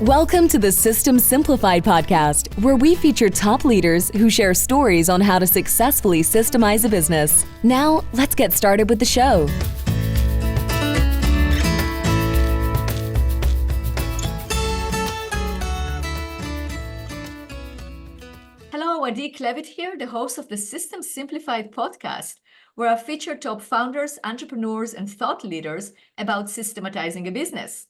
Welcome to the System Simplified podcast, where we feature top leaders who share stories on how to successfully systemize a business. Now, let's get started with the show. Hello, Adi Klevit here, the host of the System Simplified podcast, where I feature top founders, entrepreneurs, and thought leaders about systematizing a business.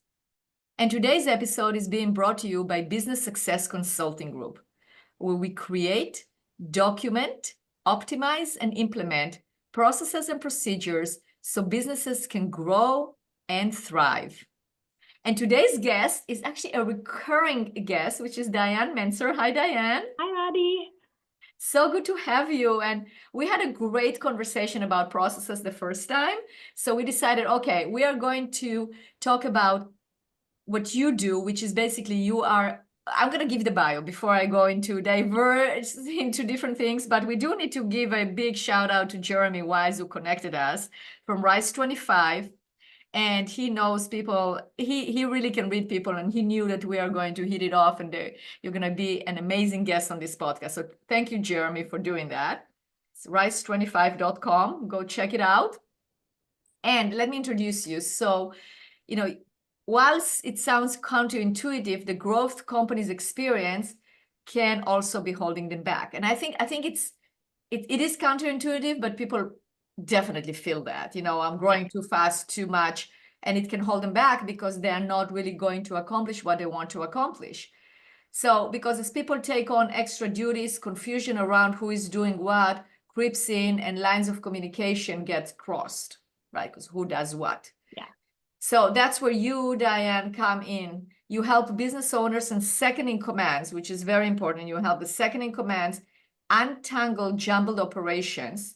And today's episode is being brought to you by Business Success Consulting Group, where we create, document, optimize, and implement processes and procedures so businesses can grow and thrive. And today's guest is actually a recurring guest, which is Diane Mentzer. Hi, Diane. Hi, Adi. So good to have you. And we had a great conversation about processes the first time. So we decided, okay, we are going to talk about what you do, which is basically I'm going to give the bio before I go into diverge into different things, but we do need to give a big shout out to Jeremy Wise, who connected us from Rise 25. And he knows people, he really can read people, and he knew that we are going to hit it off, and you're going to be an amazing guest on this podcast. So thank you, Jeremy, for doing that. It's rise25.com. Go check it out. And let me introduce you. So, whilst it sounds counterintuitive, the growth companies experience can also be holding them back. And I think it is counterintuitive, but people definitely feel that, I'm growing too fast, too much, and it can hold them back because they're not really going to accomplish what they want to accomplish. So because as people take on extra duties, confusion around who is doing what creeps in, and lines of communication get crossed, right? Because who does what? Yeah. So that's where you, Diane, come in. You help business owners and second-in-commands, which is very important. You help the second-in-commands untangle jumbled operations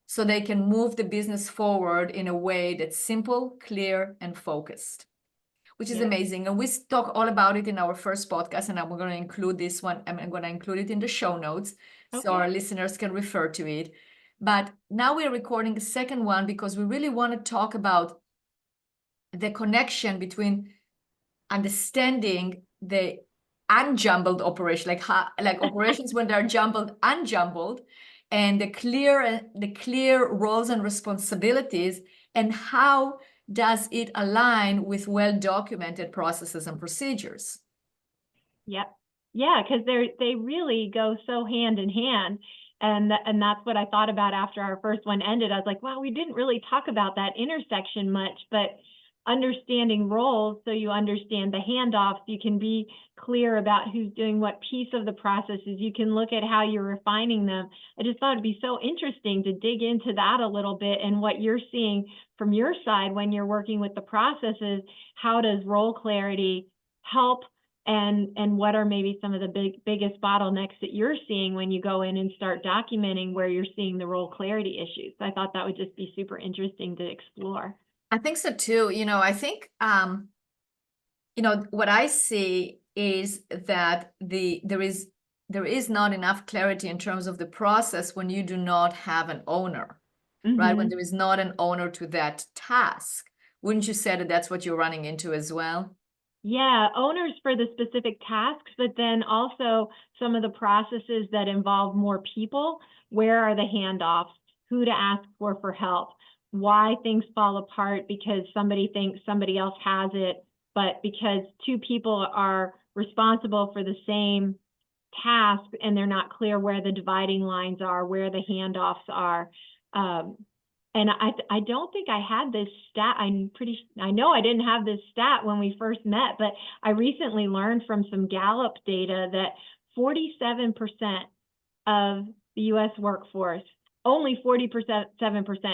so they can move the business forward in a way that's simple, clear, and focused, which is amazing. And we talk all about it in our first podcast, and I'm going to include this one. I'm going to include it in the show notes so our listeners can refer to it. But now we're recording a second one because we really want to talk about the connection between understanding the unjumbled operation, like operations when they're jumbled, unjumbled, and the clear roles and responsibilities, and how does it align with well-documented processes and procedures? Yep. Yeah, because they really go so hand in hand. And that's what I thought about after our first one ended. I was like, wow, we didn't really talk about that intersection much, but understanding roles, so you understand the handoffs, you can be clear about who's doing what piece of the processes, you can look at how you're refining them. I just thought it'd be so interesting to dig into that a little bit, and what you're seeing from your side when you're working with the processes. How does role clarity help, and what are maybe some of the biggest bottlenecks that you're seeing when you go in and start documenting where you're seeing the role clarity issues? I thought that would just be super interesting to explore. I think so too. I think, what I see is that there is not enough clarity in terms of the process when you do not have an owner, right? When there is not an owner to that task. Wouldn't you say that that's what you're running into as well? Yeah, owners for the specific tasks, but then also some of the processes that involve more people. Where are the handoffs? Who to ask for help? Why things fall apart because somebody thinks somebody else has it, but because two people are responsible for the same task and they're not clear where the dividing lines are, where the handoffs are. And I don't think I had this stat. I know I didn't have this stat when we first met, but I recently learned from some Gallup data that 47% of the U.S. workforce, only 47%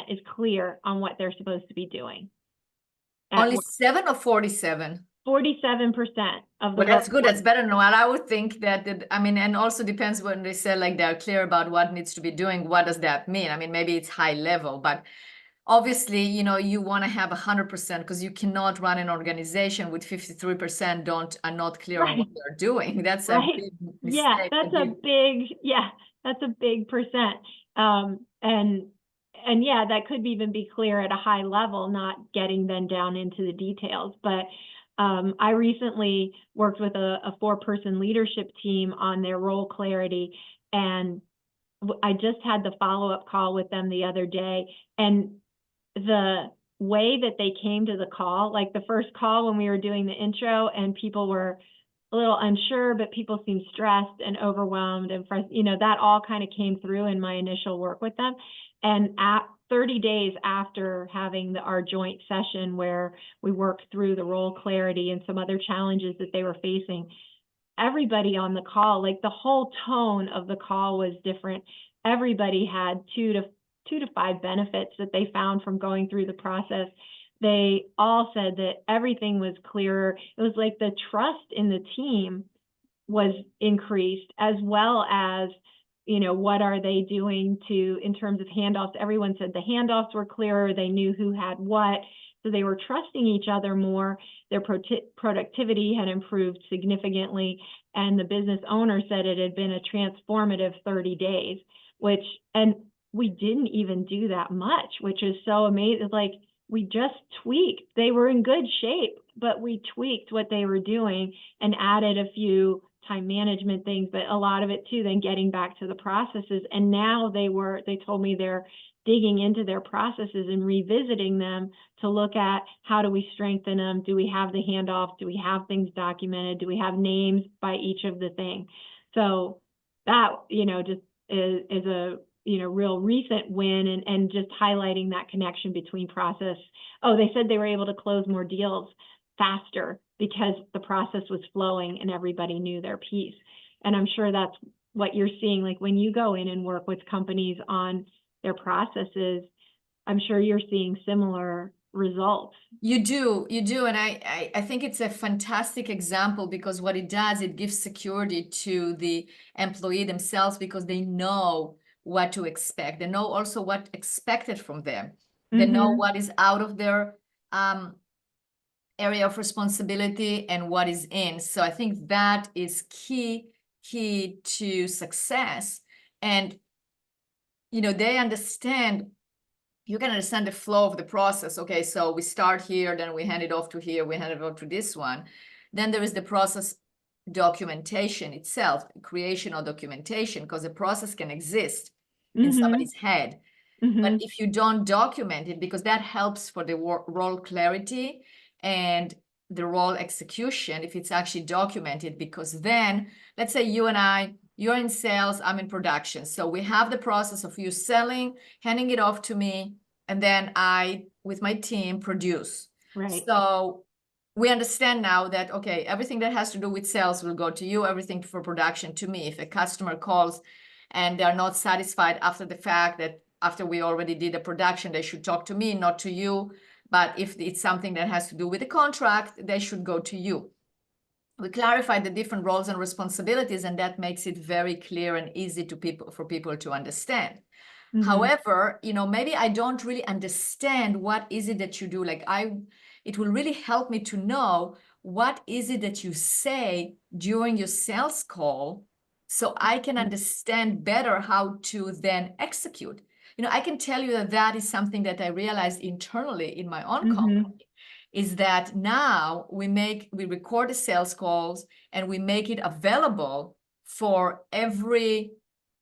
is clear on what they're supposed to be doing. Only 7 or 47? 47% of the Well, that's good. That's better than what I would think and also depends when they say like they're clear about what needs to be doing. What does that mean? Maybe it's high level, but obviously, you want to have 100% because you cannot run an organization with 53% are not clear on what they're doing. That's a big mistake. Yeah, that's a big percent. And yeah, that could even be clear at a high level, not getting then down into the details. But I recently worked with a 4-person leadership team on their role clarity, and I just had the follow-up call with them the other day, and the way that they came to the call, like the first call when we were doing the intro and people were a little unsure, but people seemed stressed and overwhelmed and that all kind of came through in my initial work with them. And at 30 days after having our joint session where we worked through the role clarity and some other challenges that they were facing, everybody on the call, like the whole tone of the call was different. Everybody had 2 to 5 benefits that they found from going through the process. They all said that everything was clearer. It was like the trust in the team was increased, as well as, what are they doing in terms of handoffs? Everyone said the handoffs were clearer. They knew who had what. So they were trusting each other more. Their productivity had improved significantly. And the business owner said it had been a transformative 30 days, and we didn't even do that much, which is so amazing. Like, we just tweaked. They were in good shape, but we tweaked what they were doing and added a few time management things, but a lot of it too, then getting back to the processes. And now they told me they're digging into their processes and revisiting them to look at how do we strengthen them? Do we have the handoff? Do we have things documented? Do we have names by each of the things? So that, just is a real recent win, and just highlighting that connection between process. Oh, they said they were able to close more deals faster because the process was flowing and everybody knew their piece. And I'm sure that's what you're seeing, like when you go in and work with companies on their processes, I'm sure you're seeing similar results. You do. And I think it's a fantastic example, because what it does, it gives security to the employee themselves, because they know what to expect. They know also what expected from them. They know what is out of their area of responsibility and what is in. So I think that is key to success. And, they understand, you can understand the flow of the process. Okay, so we start here, then we hand it off to here, we hand it off to this one. Then there is the process documentation itself, creation or documentation, because the process can exist in somebody's head. But if you don't document it, because that helps for the role clarity and the role execution, if it's actually documented, because then, let's say you and I, you're in sales, I'm in production. So we have the process of you selling, handing it off to me, and then I, with my team, produce. Right. So we understand now that, okay, everything that has to do with sales will go to you, everything for production to me. If a customer calls and they're not satisfied after the fact, that after we already did the production, they should talk to me, not to you. But if it's something that has to do with the contract, they should go to you. We clarified the different roles and responsibilities, and that makes it very clear and easy for people to understand. However, maybe I don't really understand what is it that you do. It will really help me to know what is it that you say during your sales call, so I can understand better how to then execute. I can tell you that is something that I realized internally in my own company, is that now we record the sales calls and we make it available for every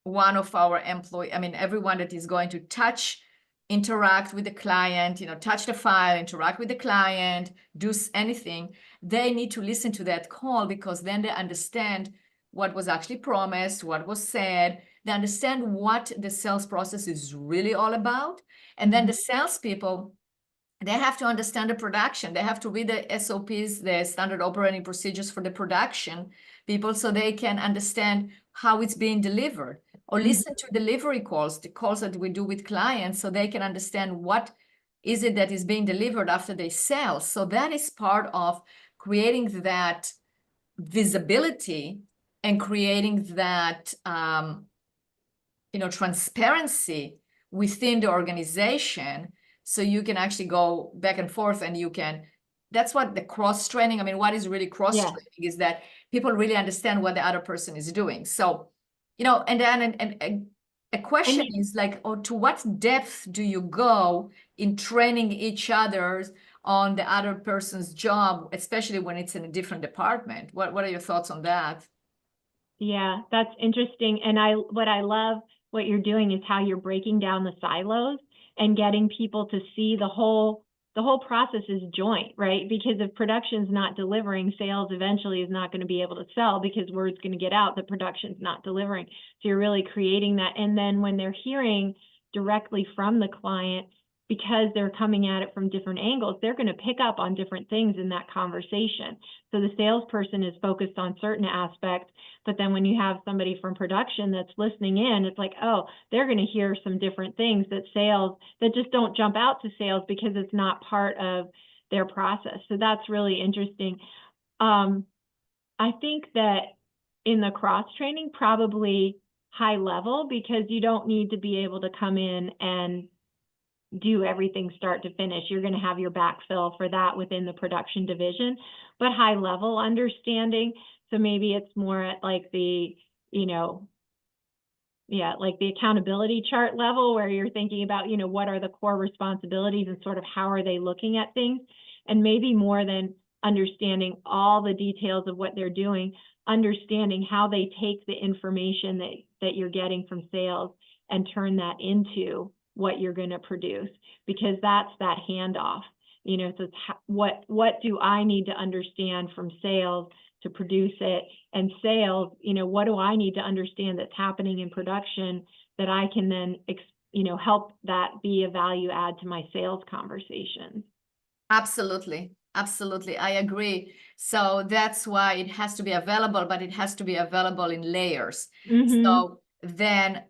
one of our employees. Everyone that is going to interact with the client, touch the file, interact with the client, do anything, they need to listen to that call, because then they understand what was actually promised, what was said. They understand what the sales process is really all about. And then the salespeople, they have to understand the production. They have to read the SOPs, the standard operating procedures for the production people, so they can understand how it's being delivered, or listen to delivery calls, the calls that we do with clients, so they can understand what is it that is being delivered after they sell. So that is part of creating that visibility and creating that transparency within the organization, so you can actually go back and forth, and that's what the cross-training, what is really cross-training is that people really understand what the other person is doing. So, and then a question is like, to what depth do you go in training each other on the other person's job, especially when it's in a different department. What are your thoughts on that? Yeah, that's interesting. And what I love what you're doing is how you're breaking down the silos and getting people to see the whole process is joint, right? Because if production's not delivering, sales eventually is not going to be able to sell because word's going to get out that production's not delivering. So you're really creating that. And then when they're hearing directly from the client, because they're coming at it from different angles, they're going to pick up on different things in that conversation. So the salesperson is focused on certain aspects, but then when you have somebody from production that's listening in, it's like, oh, they're going to hear some different things that just don't jump out to sales because it's not part of their process. So that's really interesting. I think that in the cross training, probably high level, because you don't need to be able to come in and do everything start to finish. You're going to have your backfill for that within the production division, but high level understanding. So maybe it's more at like the, like the accountability chart level where you're thinking about, what are the core responsibilities and sort of how are they looking at things? And maybe more than understanding all the details of what they're doing, understanding how they take the information that you're getting from sales and turn that into what you're going to produce, because that's that handoff. So it's what do I need to understand from sales to produce it, and sales, what do I need to understand that's happening in production that I can then help that be a value add to my sales conversation. Absolutely. Absolutely. I agree. So that's why it has to be available, but it has to be available in layers. Mm-hmm. So then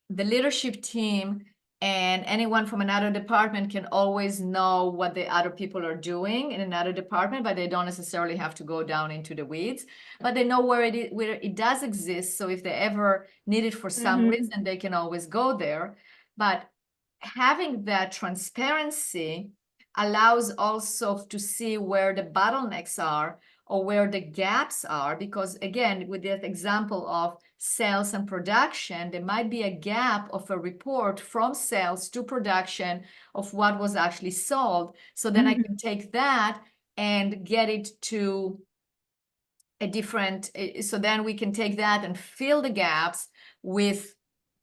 the leadership team and anyone from another department can always know what the other people are doing in another department, but they don't necessarily have to go down into the weeds, but they know where it does exist. So if they ever need it for some Mm-hmm. reason, they can always go there. But having that transparency allows also to see where the bottlenecks are or where the gaps are, because again, with that example of sales and production, there might be a gap of a report from sales to production of what was actually sold. So then I can take that and get it to a different, so then we can take that and fill the gaps with,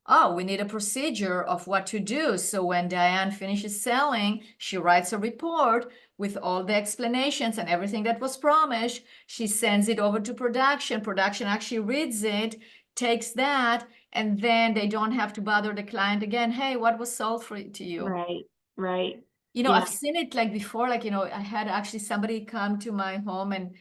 oh, we need a procedure of what to do. So when Diane finishes selling, she writes a report with all the explanations and everything that was promised. She sends it over to production. Production actually reads it, takes that, and then they don't have to bother the client again. Hey, what was sold to you? Right. Yeah. Yeah. I've seen it like before, like, I had actually somebody come to my home and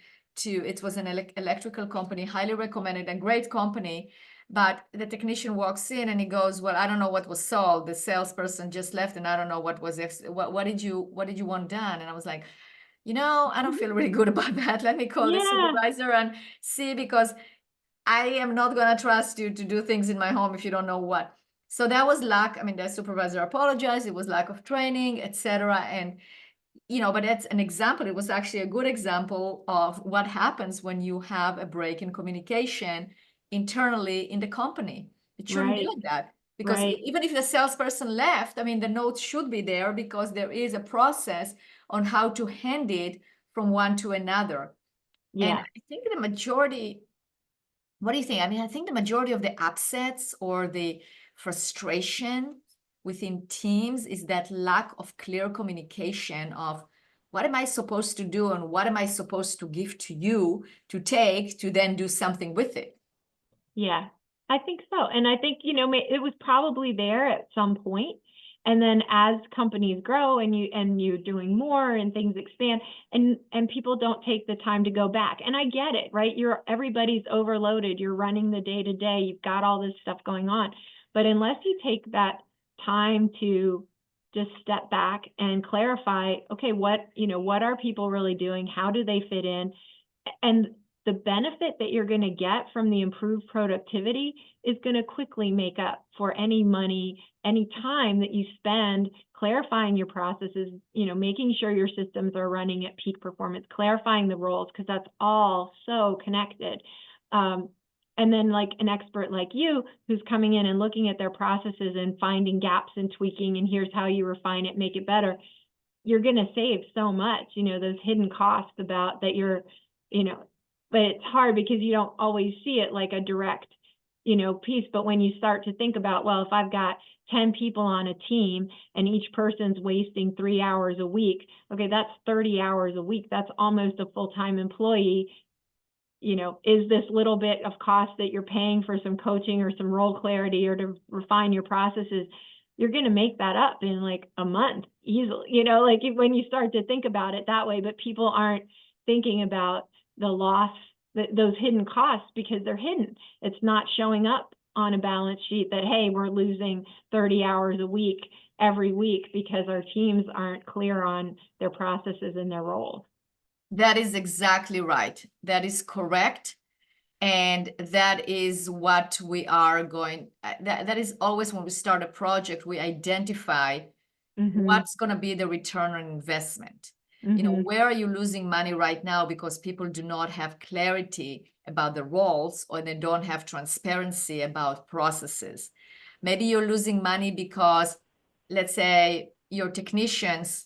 it was an electrical company, highly recommended, a great company. But the technician walks in and he goes, well, I don't know what was sold. The salesperson just left and I don't know what was, what did you want done? And I was like, I don't feel really good about that. Let me call the supervisor and see, because I am not going to trust you to do things in my home if you don't know what. So that was lack. I mean, the supervisor apologized. It was lack of training, etc. And, but that's an example. It was actually a good example of what happens when you have a break in communication internally in the company. It shouldn't be like that, because even if the salesperson left, I mean, the notes should be there because there is a process on how to hand it from one to another. Yeah. And I think the majority, what do you think? I mean, I think the majority of the upsets or the frustration within teams is that lack of clear communication of what am I supposed to do and what am I supposed to give to you to take to then do something with it. Yeah, I think so. And I think, it was probably there at some point. And then as companies grow and you're doing more and things expand and people don't take the time to go back. And I get it, right? Everybody's overloaded. You're running the day to day. You've got all this stuff going on. But unless you take that time to just step back and clarify, okay, what are people really doing? How do they fit in? And the benefit that you're going to get from the improved productivity is going to quickly make up for any money, any time that you spend clarifying your processes, making sure your systems are running at peak performance, clarifying the roles, because that's all so connected. And then like an expert like you who's coming in and looking at their processes and finding gaps and tweaking, and here's how you refine it, make it better. you're going to save so much, those hidden costs about that but it's hard because you don't always see it like a direct, piece. But when you start to think about, well, if I've got 10 people on a team and each person's wasting 3 hours a week, okay, that's 30 hours a week. That's almost a full-time employee. Is this little bit of cost that you're paying for some coaching or some role clarity or to refine your processes, you're going to make that up in like a month easily, like when you start to think about it that way. But people aren't thinking about the loss, those hidden costs, because they're hidden. It's not showing up on a balance sheet that, hey, we're losing 30 hours a week every week because our teams aren't clear on their processes and their roles. That is exactly right. That is correct. And that is what we are going, that is always when we start a project, we identify what's going to be the return on investment. Where are you losing money right now because people do not have clarity about the roles, or they don't have transparency about processes. Maybe you're losing money because, let's say, your technicians,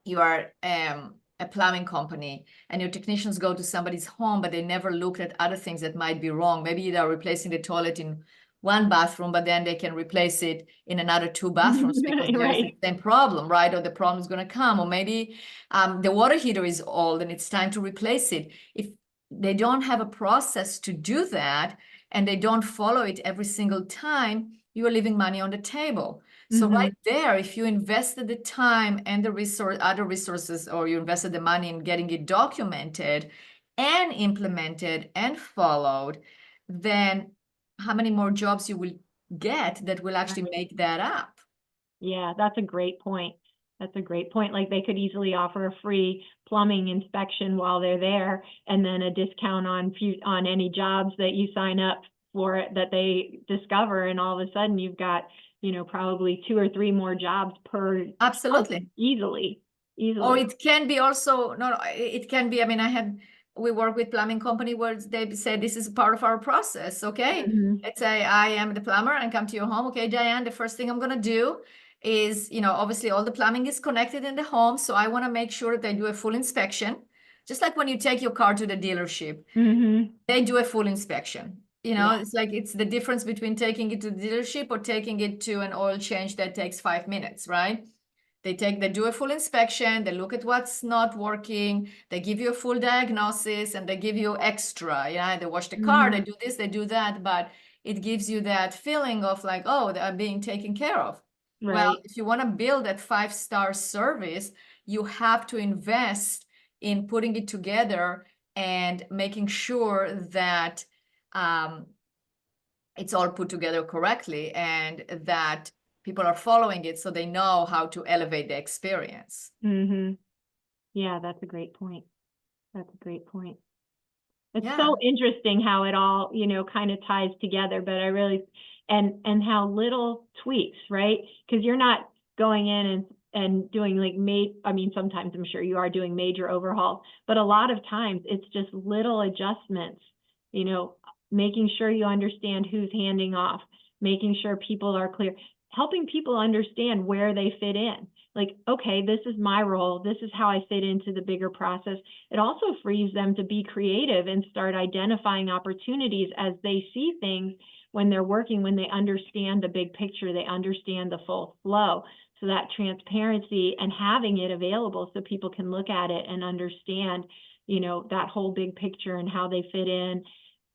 you are a plumbing company, and your technicians go to somebody's home, but they never look at other things that might be wrong. Maybe they're replacing the toilet in one bathroom, but then they can replace it in another 2 bathrooms because there's the same problem, right? Or the problem is going to come. Or maybe the water heater is old and it's time to replace it. If they don't have a process to do that and they don't follow it every single time, you are leaving money on the table. So right there, if you invested the time and the other resources, or you invested the money in getting it documented and implemented and followed, then how many more jobs you will get that will actually make that up? Yeah, that's a great point. That's a great point. Like, they could easily offer a free plumbing inspection while they're there, and then a discount on any jobs that you sign up for it that they discover, and all of a sudden you've got probably 2 or 3 more jobs per. Absolutely. Easily. Or it can be also, no, it can be, I mean, we work with plumbing company where they say this is part of our process. Okay. Let's say I am the plumber and come to your home. Okay, Diane, the first thing I'm going to do is, obviously all the plumbing is connected in the home. So I want to make sure that they do a full inspection. Just like when you take your car to the dealership, they do a full inspection. It's like, it's the difference between taking it to the dealership or taking it to an oil change that takes 5 minutes, right? They do a full inspection, they look at what's not working, they give you a full diagnosis, and they give you extra. They wash the car, they do this, they do that, but it gives you that feeling of like, oh, they are being taken care of. Right. Well, if you want to build that 5-star service, you have to invest in putting it together and making sure that it's all put together correctly, and that people are following it so they know how to elevate the experience. Yeah, that's a great point. That's a great point. It's so interesting how it all, kind of ties together, but I really, and how little tweaks, right? Because you're not going in and doing like sometimes I'm sure you are doing major overhauls, but a lot of times it's just little adjustments, making sure you understand who's handing off, making sure people are clear, helping people understand where they fit in. Like, okay, this is my role. This is how I fit into the bigger process. It also frees them to be creative and start identifying opportunities as they see things when they're working, when they understand the big picture, they understand the full flow. So that transparency and having it available so people can look at it and understand, that whole big picture and how they fit in,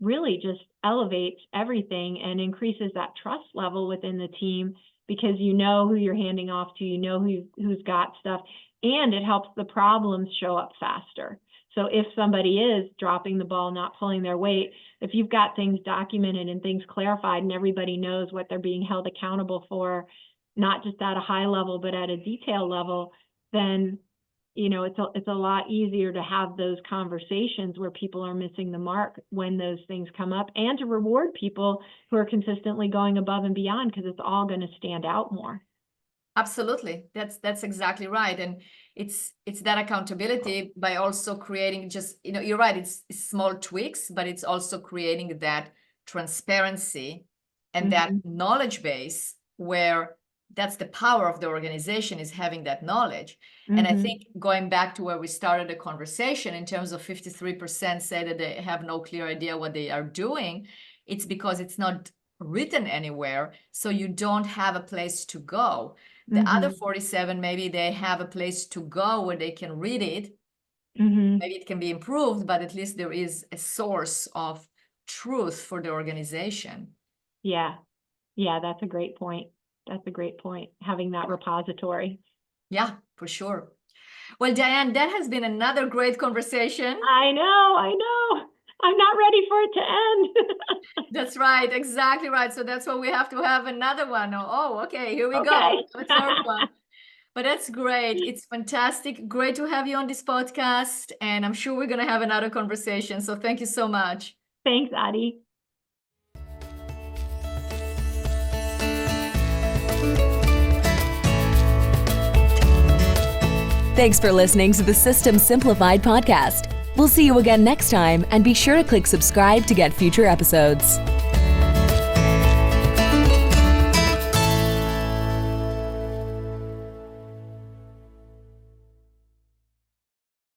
really just elevates everything and increases that trust level within the team, because you know who you're handing off to, who's got stuff, and it helps the problems show up faster. So if somebody is dropping the ball, not pulling their weight, if you've got things documented and things clarified and everybody knows what they're being held accountable for, not just at a high level, but at a detail level, then it's a lot easier to have those conversations where people are missing the mark when those things come up, and to reward people who are consistently going above and beyond, because it's all going to stand out more. Absolutely. That's exactly right. And it's that accountability by also creating just, you're right, it's small tweaks, but it's also creating that transparency and that knowledge base where that's the power of the organization, is having that knowledge. And I think going back to where we started the conversation in terms of 53% say that they have no clear idea what they are doing, it's because it's not written anywhere. So you don't have a place to go. The other 47, maybe they have a place to go where they can read it. Maybe it can be improved, but at least there is a source of truth for the organization. Yeah. Yeah, that's a great point. That's a great point, having that repository. Yeah, for sure. Well, Diane, that has been another great conversation. I know. I'm not ready for it to end. That's right, exactly right. So that's why we have to have another one. Oh, okay, here we Okay. go. A third one. But that's great. It's fantastic. Great to have you on this podcast. And I'm sure we're going to have another conversation. So thank you so much. Thanks, Adi. Thanks for listening to the System Simplified podcast. We'll see you again next time, and be sure to click subscribe to get future episodes.